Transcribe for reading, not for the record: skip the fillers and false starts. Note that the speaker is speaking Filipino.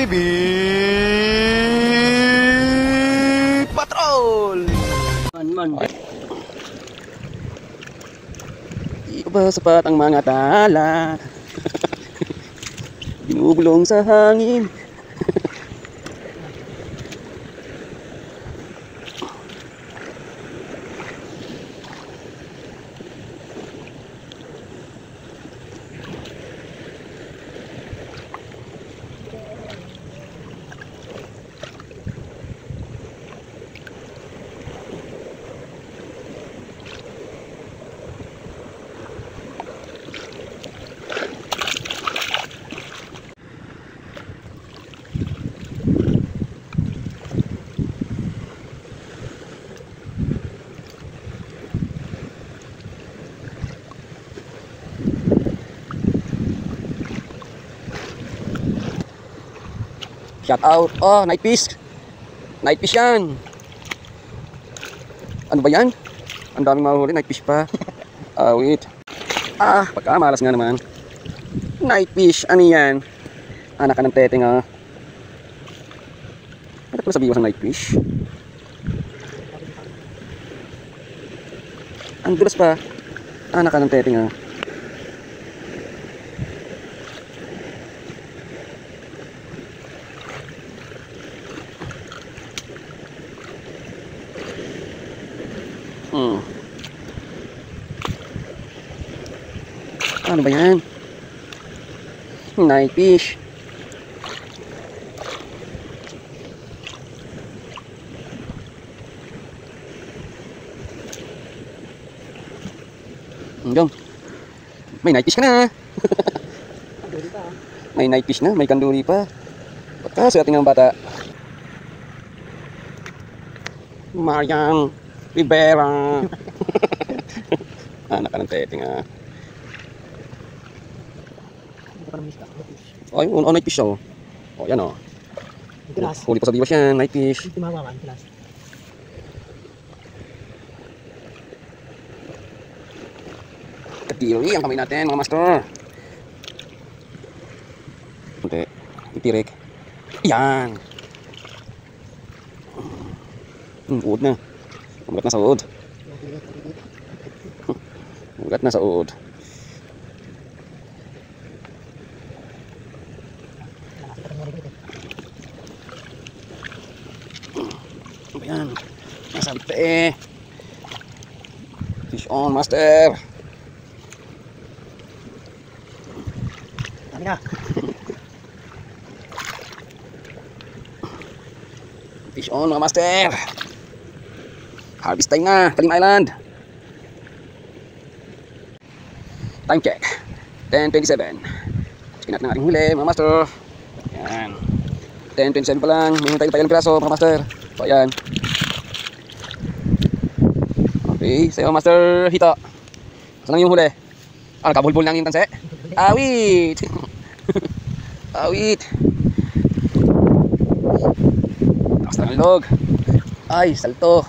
TV Patrol! Di ko ba sapat ang mga tala? Binubulong sa hangin. Shout out. Oh, night fish. Night fish yan. Ano ba yan? Ang daming mahuli. Night fish pa. Wait. Pagkamalas nga naman. Night fish. Ano yan? Anak ka ng teteng ah. Ano pala sabihin sa night fish? Ang dulas pa. Anak ka ng teteng ah. Ano ba yan? Night fish. Hanggang may night fish ka na. May night fish na, may kanduri pa. Pagkaswerte ng bata. Mariang Rivera. Anak ka ng teteng ah. Oh, yung night fish oh. Oh, yan oh. Huli pa sa diwas yan, night fish. Kadiri ang kamay natin mga master. Kunti, itirik. Yan. Uod na. Ugat na sa uod. Ugat na sa uod. Ayan, nasabit pa eh. Fish on master. Dami na. Fish on mga master. Harvest time na, Talim Island. Time check 10:27. Check natin ang ating huli mga master. Ayan, 10:27 pa lang. May tayo ng piraso mga master. So ayan. Okay, sa'yo master Hito. Saan lang yung huli? Kabulbul lang yung tanse. Awit. Awit. Tapos lang ang log. Ay, salto.